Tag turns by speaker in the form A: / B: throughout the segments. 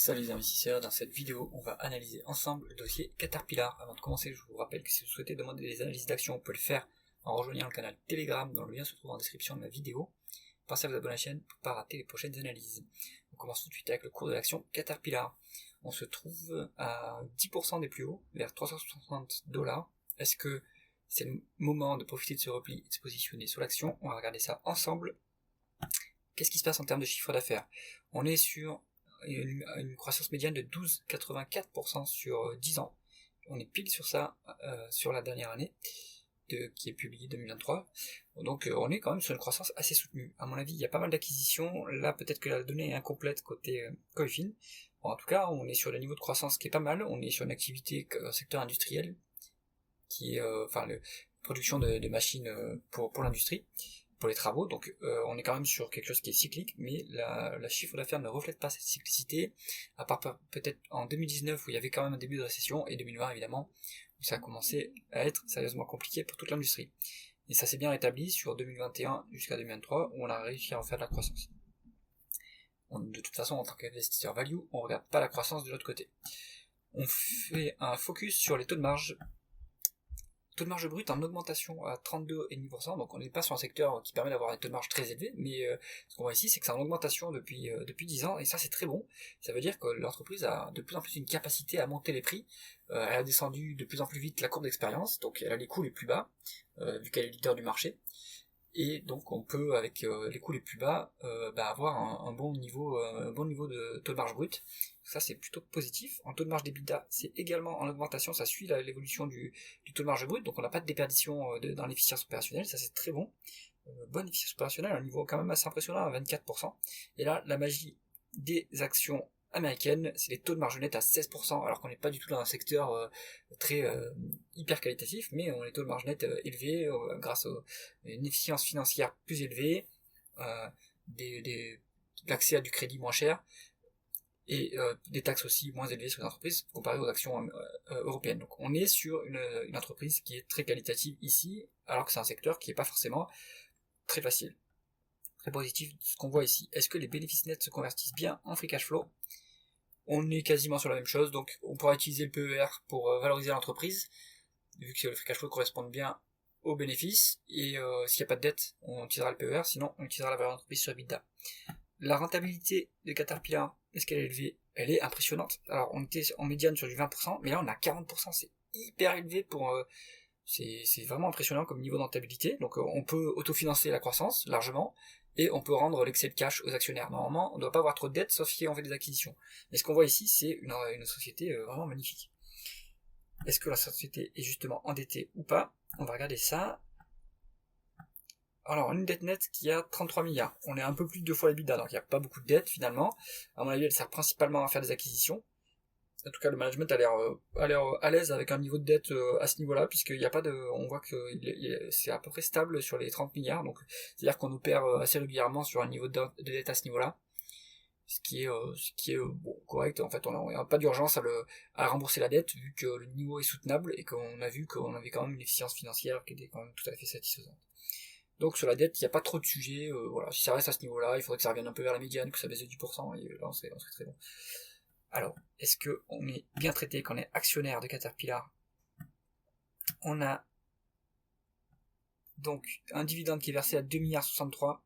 A: Salut les investisseurs, dans cette vidéo, on va analyser ensemble le dossier Caterpillar. Avant de commencer, je vous rappelle que si vous souhaitez demander des analyses d'actions, on peut le faire en rejoignant le canal Telegram, dont le lien se trouve en description de la vidéo. Pensez à vous abonner à la chaîne pour ne pas rater les prochaines analyses. On commence tout de suite avec le cours de l'action Caterpillar. On se trouve à 10% des plus hauts, vers 360 $. Est-ce que c'est le moment de profiter de ce repli et de se positionner sur l'action? On va regarder ça ensemble. Qu'est-ce qui se passe en termes de chiffre d'affaires? On est sur une croissance médiane de 12,84% sur 10 ans. On est pile sur ça sur la dernière année qui est publiée 2023. Donc on est quand même sur une croissance assez soutenue. À mon avis, il y a pas mal d'acquisitions. Là, peut-être que la donnée est incomplète côté Coifin. Bon, en tout cas, on est sur le niveau de croissance qui est pas mal. On est sur une activité secteur industriel qui est la production de machines pour l'industrie, pour les travaux, donc on est quand même sur quelque chose qui est cyclique, mais la chiffre d'affaires ne reflète pas cette cyclicité, à part peut-être en 2019 où il y avait quand même un début de récession, et 2020 évidemment, où ça a commencé à être sérieusement compliqué pour toute l'industrie. Et ça s'est bien rétabli sur 2021 jusqu'à 2023, où on a réussi à en faire de la croissance. De toute façon, en tant qu'investisseur value, on ne regarde pas la croissance de l'autre côté. On fait un focus sur les taux de marge. Taux de marge brut en augmentation à 32,5%, donc on n'est pas sur un secteur qui permet d'avoir un taux de marge très élevé, mais ce qu'on voit ici, c'est que c'est en augmentation depuis 10 ans, et ça c'est très bon. Ça veut dire que l'entreprise a de plus en plus une capacité à monter les prix. Elle a descendu de plus en plus vite la courbe d'expérience, donc elle a les coûts les plus bas, vu qu'elle est leader du marché, et donc on peut, avec les coûts les plus bas, avoir un bon niveau de taux de marge brut. Ça c'est plutôt positif. En taux de marge d'EBITDA, c'est également en augmentation, ça suit l'évolution du taux de marge brut, donc on n'a pas de déperdition dans l'efficience opérationnelle, ça c'est très bon. Bonne efficience opérationnelle, un niveau quand même assez impressionnant à 24%. Et là, la magie des actions américaines, c'est les taux de marge net à 16%, alors qu'on n'est pas du tout dans un secteur très hyper qualitatif, mais on a les taux de marge net élevés grâce à une efficience financière plus élevée, l'accès à du crédit moins cher, et des taxes aussi moins élevées sur les entreprises comparées aux actions européennes. Donc on est sur une entreprise qui est très qualitative ici, alors que c'est un secteur qui n'est pas forcément très facile. Très positif ce qu'on voit ici. Est-ce que les bénéfices nets se convertissent bien en free cash flow? On est quasiment sur la même chose, donc on pourra utiliser le PER pour valoriser l'entreprise, vu que le free cash flow correspond bien aux bénéfices, et s'il n'y a pas de dette, on utilisera le PER, sinon on utilisera la valeur d'entreprise sur EBITDA. La rentabilité de Caterpillar, est-ce qu'elle est élevée? Elle est impressionnante. Alors on était en médiane sur du 20%, mais là on a 40%, c'est hyper élevé pour... c'est vraiment impressionnant comme niveau de rentabilité, donc on peut autofinancer la croissance largement, et on peut rendre l'excès de cash aux actionnaires. Normalement, on ne doit pas avoir trop de dettes, sauf si on fait des acquisitions. Mais ce qu'on voit ici, c'est une société vraiment magnifique. Est-ce que la société est justement endettée ou pas? On va regarder ça. Alors, une dette nette qui a 33 milliards. On est un peu plus de 2 fois l'EBITDA, donc il n'y a pas beaucoup de dettes finalement. À mon avis, elle sert principalement à faire des acquisitions. En tout cas, le management a l'air à l'aise avec un niveau de dette à ce niveau-là, puisqu'il n'y a pas de, on voit que c'est à peu près stable sur les 30 milliards, donc c'est-à-dire qu'on opère assez régulièrement sur un niveau de dette à ce niveau-là, ce qui est bon, correct. En fait, on n'a pas d'urgence à rembourser la dette, vu que le niveau est soutenable et qu'on a vu qu'on avait quand même une efficience financière qui était quand même tout à fait satisfaisante. Donc sur la dette, il n'y a pas trop de sujets. Voilà, si ça reste à ce niveau-là, il faudrait que ça revienne un peu vers la médiane, que ça baisse de 10%, et là on serait très bon. Alors, est-ce qu'on est bien traité, qu'on est actionnaire de Caterpillar? On a donc un dividende qui est versé à 2,63 milliards,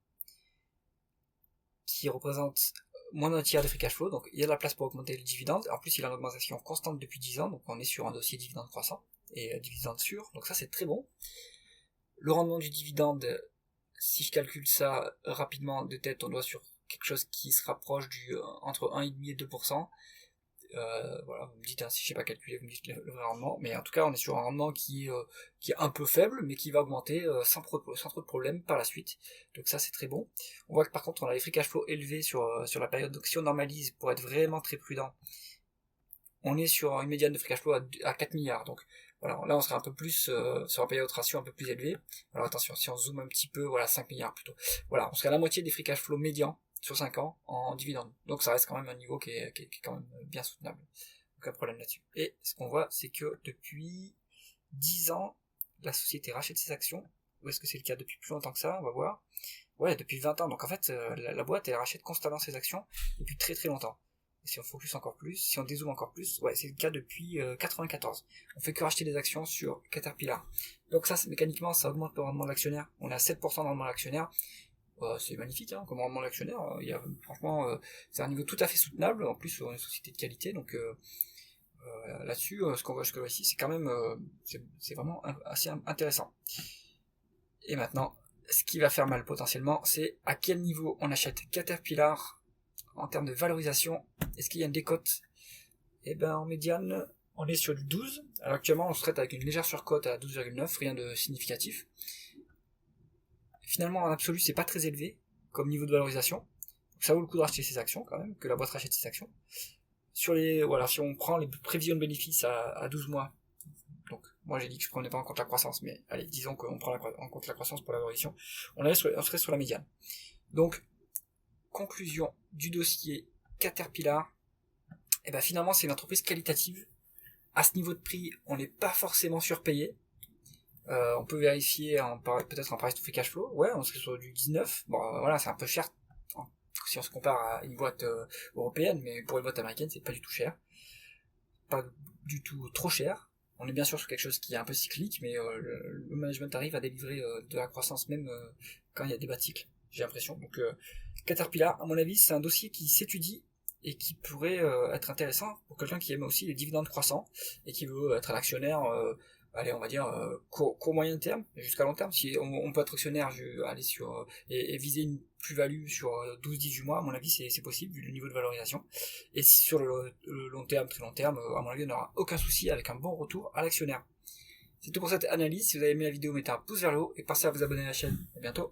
A: qui représente moins d'un tiers de free cash flow, donc il y a de la place pour augmenter le dividende. En plus, il a une augmentation constante depuis 10 ans, donc on est sur un dossier dividende croissant, et dividende sûr, donc ça c'est très bon. Le rendement du dividende, si je calcule ça rapidement de tête, on doit sur quelque chose qui se rapproche entre 1,5 et 2%. Voilà, vous me dites si je sais pas calculer, vous me dites le vrai rendement, mais en tout cas on est sur un rendement qui est un peu faible, mais qui va augmenter sans trop de problèmes par la suite. Donc ça c'est très bon. On voit que par contre on a les free cash flow élevés sur la période, donc si on normalise pour être vraiment très prudent, on est sur une médiane de free cash flow à 4 milliards. Donc voilà, là on serait un peu plus sur un payout ratio un peu plus élevé. Alors attention, si on zoome un petit peu, voilà, 5 milliards plutôt. Voilà, on serait à la moitié des free cash flow médians sur 5 ans en dividende. Donc ça reste quand même un niveau qui est quand même bien soutenable. Aucun problème là-dessus. Et ce qu'on voit, c'est que depuis 10 ans, la société rachète ses actions. Ou est-ce que c'est le cas depuis plus longtemps que ça? On va voir. Ouais, depuis 20 ans. Donc en fait, la boîte, elle rachète constamment ses actions depuis très très longtemps. si on focus encore plus, si on dézoome encore plus, ouais, c'est le cas depuis 94. On fait que racheter des actions sur Caterpillar. Donc ça, mécaniquement, ça augmente le rendement de l'actionnaire. On est à 7% de rendement de l'actionnaire. C'est magnifique, hein, comme rendement de l'actionnaire. Franchement, c'est un niveau tout à fait soutenable. En plus, on est une société de qualité, donc là-dessus, ce qu'on voit ici, c'est quand même, c'est vraiment assez intéressant. Et maintenant, ce qui va faire mal potentiellement, c'est à quel niveau on achète Caterpillar en termes de valorisation. Est-ce qu'il y a une décote? Et ben en médiane, on est sur du 12. Alors actuellement, on se traite avec une légère surcote à 12,9, rien de significatif. Finalement, en absolu, c'est pas très élevé comme niveau de valorisation. Donc ça vaut le coup de racheter ses actions quand même, que la boîte rachète ses actions. Si on prend les prévisions de bénéfices à 12 mois, donc moi j'ai dit que je prenais pas en compte la croissance, mais allez, disons qu'on prend en compte la croissance pour la valorisation, on serait sur la médiane. Donc, conclusion du dossier Caterpillar, et ben finalement c'est une entreprise qualitative. À ce niveau de prix, on n'est pas forcément surpayé. On peut vérifier peut-être en price to free cash flow. Ouais, on serait sur du 19. Bon, voilà, c'est un peu cher si on se compare à une boîte européenne, mais pour une boîte américaine, c'est pas du tout cher. Pas du tout trop cher. On est bien sûr sur quelque chose qui est un peu cyclique, mais le management arrive à délivrer de la croissance même quand il y a des bas cycles, j'ai l'impression. Donc Caterpillar, à mon avis, c'est un dossier qui s'étudie et qui pourrait être intéressant pour quelqu'un qui aime aussi les dividendes croissants et qui veut être un actionnaire, allez, on va dire court moyen terme, jusqu'à long terme. Si on peut être actionnaire, aller sur et viser une plus-value sur 12-18 mois, à mon avis c'est possible vu le niveau de valorisation. Et sur le long terme, très long terme, à mon avis on n'aura aucun souci avec un bon retour à l'actionnaire. C'est tout pour cette analyse. Si vous avez aimé la vidéo, mettez un pouce vers le haut et pensez à vous abonner à la chaîne. À bientôt.